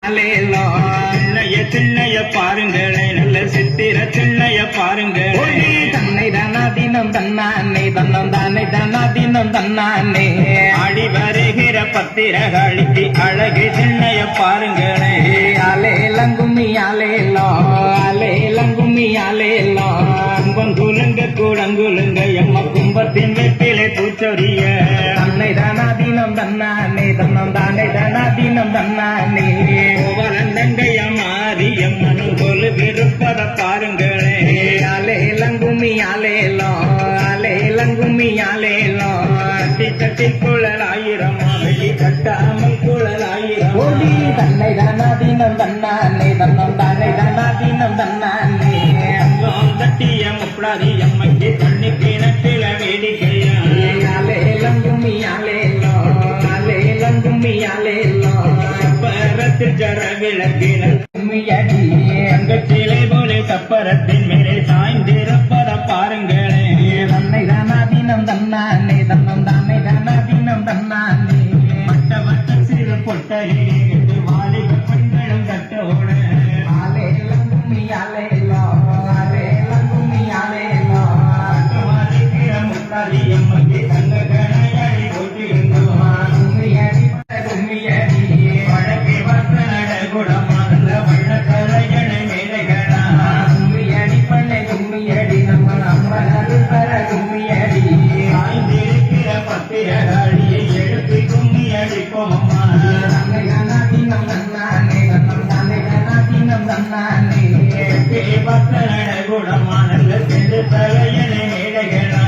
சின்னைய சின்னைய பாருங்களே நல்ல சித்திர சின்னைய பாருங்கள் தன்னை தானா தினம் தன்னானே தன்னம் தானே தானா தினம் தன்னானே ஆடி வருகிற பத்திரகாளிக்கு அழகு சின்னைய பாருங்களே அலேலங்கும்மி அலேலோ அலேலங்கும்மி அலேலோ கும்பம் குலுங்க கூடங்குலுங்க எம்ம கும்பத்தின் வெப்பிலை பூச்சொரிய தன்னை தானா தினம் தன்னானே தன்னம் தானே தானா தினம் தன்னானே கோவலந்தங்கைய மாரியம்மனு கொலு விருப்பத பாருங்களே அலேலங்கும்மி அலேலோ அலேலங்கும்மி அலேலோ தட்டி தட்டி குழல் ஆயிரம் வெள்ளி கட்டாமல் குழல் ஆயிரம் ஓடி தன்னை தானா தினம் தன்னானே தன்னம் தானே தானா தினம் தன்னானே தட்டிய முப்படாதி அம்மைக்கு தண்ணி கிணற்றில வேடிக்கையா அலேலங்கும்மி அலேலோ அலேலங்கும்மி அலேலோ சப்பரத்தில் ஜர விளக்கின கும்மியடி தங்கச்சிலை போல சப்பரத்தின் மேலே சாய்ந்திருப்பத பாருங்களே தன்னை தானா தினம் தன்னானே தன்னம் தானே தானா தினம் தன்னானே வட்ட வட்ட சிறு பொட்டலிட்டு வாலிப பெண்களும் கட்டோட அலேலங்கும்மி அலேலோ அலேலங்கும்மி அலேலோ முப்படாதி அம்மைக்கு தங்க கணையடி போட்டிருந்தோம் கும்மியடி கும்மியடி வழக்கை வந்த நடகுடமான வண்ணக்கலைகளை மேலைகளா கும்மியடி பண்ணை கும்மியடி நம்ம அம்மனது பர கும்மியடி சாய்ந்திருக்கிற பத்திரகாளியை எழுப்பி கும்மி அடிப்போம் அம்மா தன்னை தானா தினம் தன்னானே தன்னம் தானே தானா தினம் தன்னானே பத்த நடகுடமான சென்று தலையனை மேலைகளா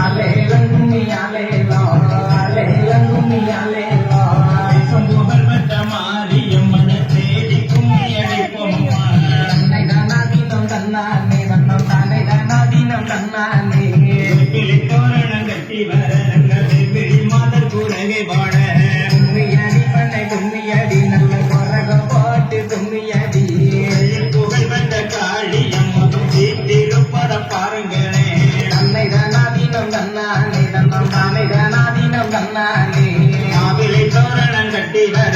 அலேலங்கும்மி அலேலோ அலேலங்கும்மி அலேலோ புகழ் பெற்ற மாரியம்மன தேடி கும்மி அடிப்போம் அம்மா தன்னை தானா தினம் தன்னானே தன்னம் தானே தானா தினம் தன்னானே கிளி தோரணம் கட்டி வர விழி மாதர் கூடகை பாட கும்மியடி பண்ணை கும்மியடி நல்ல கொரக போட்டு கும்மியடி புகழ் பெற்ற காளி அம்மன் தீட்டிருப்பத பாருங்களே தன்னை தானா தினம் தன்னானே தன்னம் தானே தானா தினம் தன்னானே மாவிலை தோரணம் கட்டி வர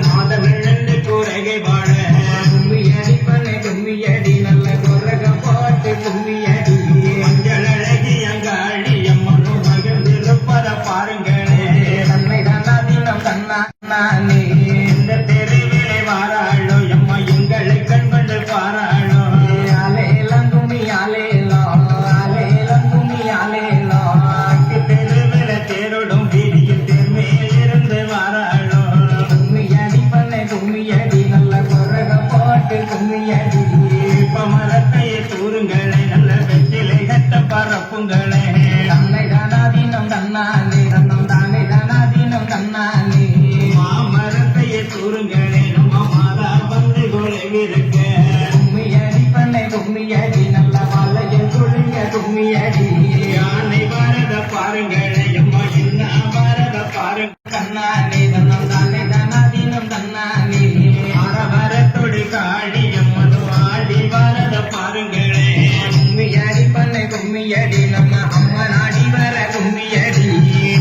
மாதவெள்ளந்து கூடகை பாட கும்மியடி பண்ணை கும்மியடி நல்ல கொரக போட்டு கும்மியடி மஞ்சள் அழகிய காளி அம்மனும் மகிழ்ந்திருப்பத பாருங்களே தன்னை தானா தினம் தன்னானே இந்த தெருவிலே வாராளோ எம்மா எங்களை கண்கொண்டு பாராளோ அலேலங்கும்மி அலேலோ அலேலங்கும்மி அலேலோ தெருவில தேரோடும் வீதியில் தெருமையில் இருந்து வாராளோ கும்மியடி பண்ணை கும்மியடி நல்ல கொரக போட்டு கும்மியடி இப்ப மரத்தையே தூருங்களே நல்ல வெற்றிலை கட்ட பரப்புங்களே தன்னை தானா தினம் தன்னானே தன்னம் தானே தானா தினம் தன்னானே மாமரத்தையே தூருங்களே நம்ம மாதா வந்து கொலைவிருக்க கும்மியடி பண்ணை கும்மியடி நல்ல வலையில் குழுங்க கும்மியடி யானை பாரத பாருங்களே அம்மா என்ன பாரத பாருங்க தன்னானே தன்னம் தானே தானா தினம் தன்னானே ஆரவரத்தொடி காளி அம்மனு ஆடி பாரத பாருங்களே கும்மியடி பண்ணை கும்மியடி நம்ம அம்மா நாடி வர கும்மியடி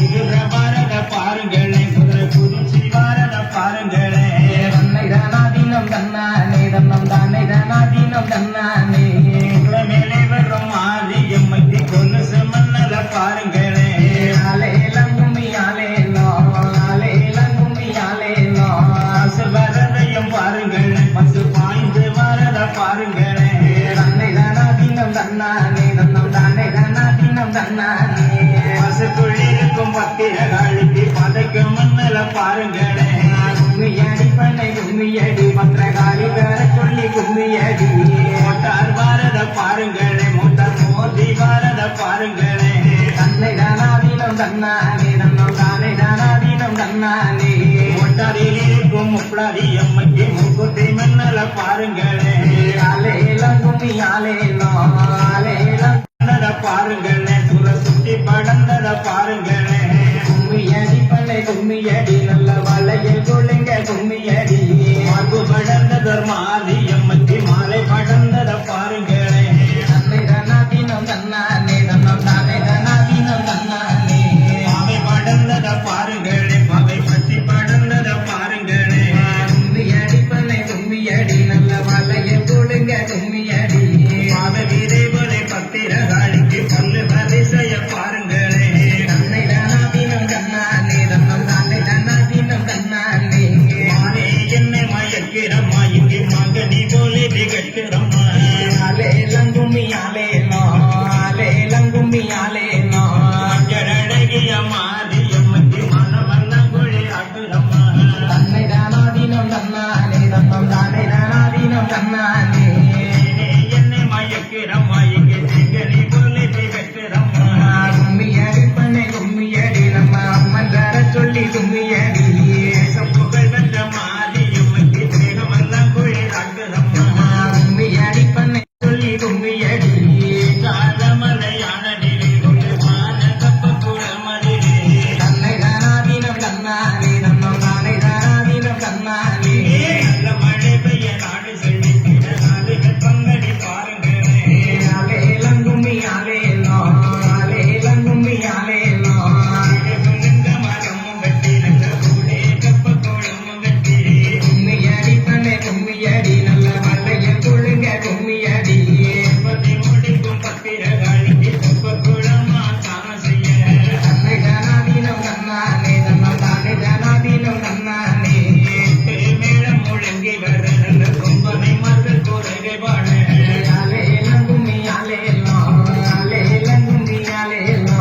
குதிரை பாரத பாருங்களே குதிரை குதிச்சி பாரத பாருங்களே தன்னை தானா தினம் தன்னானே தன்னம் தானே தானா தினம் தன்னானே மேலே வரும் மாரியம்மைக்கு கொலுசு மன்னல பாருங்களே அலேலங்கும்மி அலேலோ அலேலங்கும்மி அலேலோ பசு வரதையும் பாருங்களே பசு பாய்ந்து வரத பாருங்களே தன்னை தானா தினம் தன்னானே தன்னம் தானே தானா தினம் தன்னானே பசுக்குள்ளிருக்கும் பத்திரகாளிக்கு பதைக்கு மன்னல பாருங்களே கும்மியடி பண்ணை கும்மியடி பத்திரகாளி வேற சொல்லி கும்மியடி மோட்டார் பாரத பாருங்களே மோட்டார் மோதி பாரத பாருங்களே தன்னை தானா தினம் தன்னானே தன்னம் தானே தானா தினம் தன்னானே மோட்டாரில் இருக்கும் முப்படாதி அம்மைக்கு மூக்குத்தி மன்னல பாருங்களே அலேலங்கும்மி அலேலோ அலேலம் பாருங்களே சுர சுத்தி படந்தத பாருங்களே கும்மியடி பண்ணை கும்மியடி நல்ல வலையில் குழுங்க கும்மியடி மார்பு படந்ததர் மாதி அம்மைக்கு மாலை படந்தத பாருங்களே தன்னை தானா தினம் தன்னானே தன்னம் தானே தானா தினம் தன்னானே பாவை படந்தத பாருங்களே பாவை பத்தி படந்தத பாருங்களே கும்மியடி பண்ணை தன்னானே தன்னம் தானே தானாதீனம் தன்னானே என்னை மயக்கிறம்மா இங்கே திங்கனி பொருளை பெற்றம்மா கும்மி அடிப்பண்ணே கும்மியடி நம்ம அம்மன் தர சொல்லி கும்மியடி புகழ் பெற்ற மாரியம்மக்கு தேகமெல்லாம் குழிதாக்குதம்மா கும்மி அடிப்பண்ணே சொல்லி கும்மியடி காலமலையானடிலே ஒரு மான கப்ப குளமடிலே தன்னை தானாதீனம் தன்னானே தன்னம் தானே தானாதீனம் தன்னானே நல்ல மழை பெய்ய நாடு செழித்திட நாடுகள் பங்கடி பாருங்களே அலேலம் கும்மி அலேலோ அலேலம் கும்மி அலேலோ சொல்லுங்க மரமும் வெட்டி நல்ல கூடே கப்ப குளமும் வெட்டி கும்மி அடிப்பண்ணே கும்மியடி நல்ல மல்லைய கொழுங்க கும்மியடி பத்தி முடிக்கும் பத்திரகாளிக்கு கப்ப குளமா தான செய்ய தன்னை தானாதீனம் தன்னானே தன்னம் தானே தானாதீனம் தன்னானே மேளம் முழங்கி வர நல்ல கும்பனை மகள் குறைகை பாட அலேலம் கும்மி அலேலோ அலேலம் கும்மி அலேலோ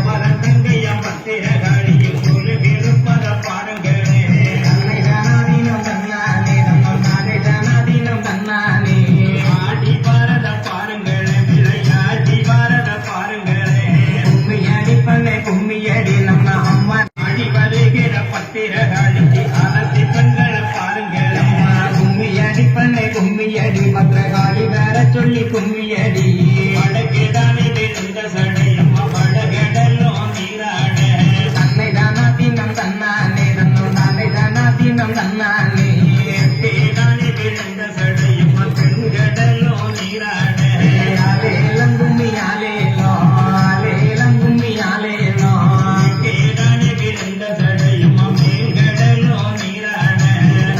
பரந்தங்கையம் பத்திரகாளியில் ஒரு விருப்பத பாருங்களே தன்னை தானாதீனம் தன்னானே தன்னம் தானே தானாதீனம் தன்னானே ஆடி பாரத பாருங்களே விளையாடி பாரத பாருங்களே கும்மியடி பண்ணே கும்மியடி நம்ம அம்மா அடி வருகிற பத்திரகாளிக்கு ஆனத்தி பெண்களை பாருங்களே கும்மியடி பண்ணே கும்மியடி பத்திரகாளி வேற சொல்லி கும்மியடி வடகேடானே விழுந்த சடையம்மா வடகடலோ நீராட தன்னை தானாதீனம் தன்னானே தன்னம் தானே தானாதீனம் தன்னானே தேடானே விழுந்த சடையம்மா பெண்கடலோ நீராட அலேலம் கும்மி அலேலோ அலேலம் கும்மி அலேலோ தேடானே விழுந்த சடையம்மா மேல்கடலோ நீராட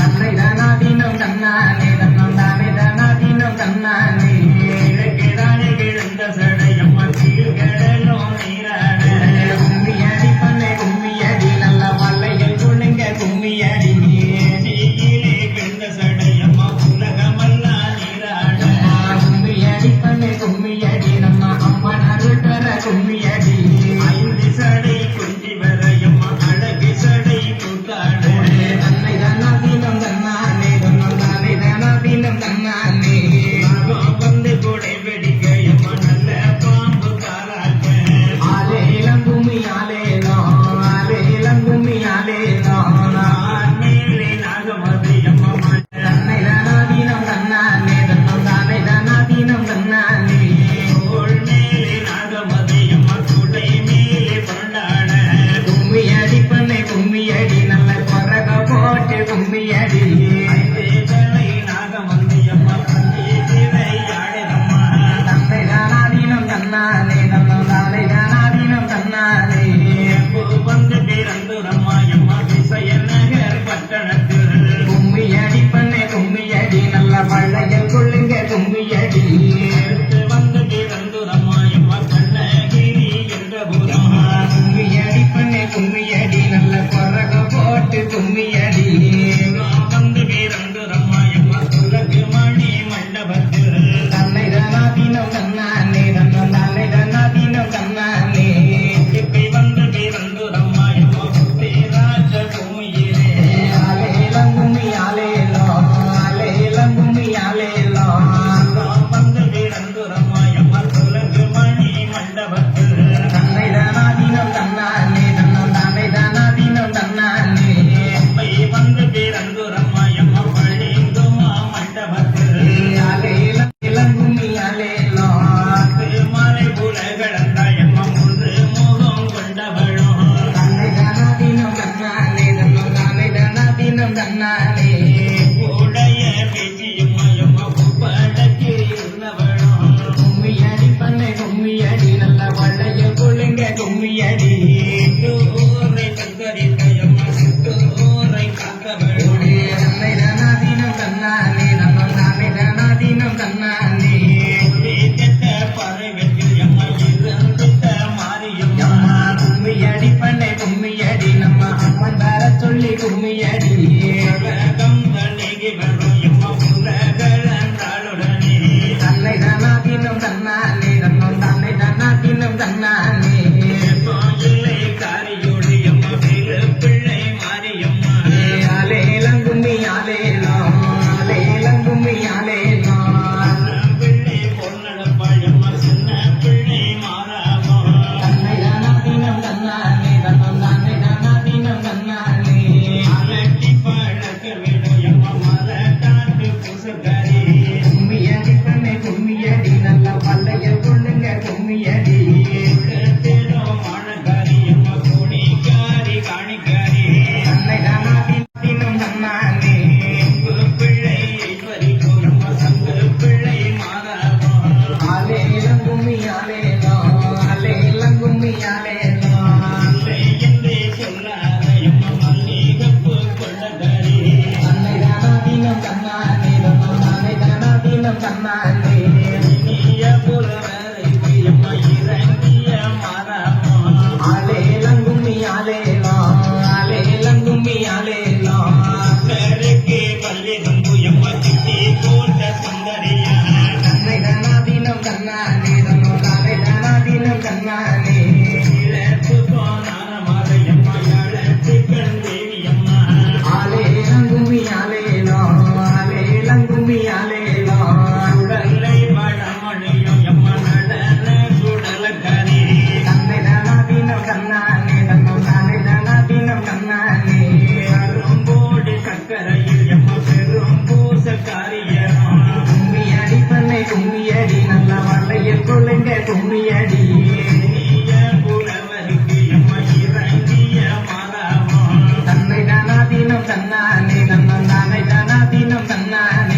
தன்னை தானாதீனம் தன்னானே தன்னம் தானே தானாதீனம் தன்னானே கிழக்கேதானே விழுந்த சடையம்மா கல்லிருந்து எம்ம கிட்டி போட்ட சுந்தரியா தன்னை தனாதீனம் தன்னானே தன்னோ தானே தனாதீனம் தன்னானே இழப்பு போனான மாத எம்மா யாழத்து கண் தேவி அம்மா ஆலே லங்குமி ஆலேலோ ஆலே லங்குமி ஆலேலோ உடலை வடமணியும் எம்மா நடன சுடலக்கரி தன்னை தனாதீனம் தன்னானே தன்னோ தானே தனாதீனம் தன்னானே அரும்போடு சக்கரையில் எம்மா பெரும் பூசக்காரியரும் கும்மியடி பண்ணை கும்மியடி நல்ல வளையல் கொள்ளுங்க கும்மியடி இனிய புலவருக்கு எம்மா இறங்கிய மரமும் தன்னை தனாதீனம் தன்னானே தன்னோ தானே தனாதீனம் தன்னானே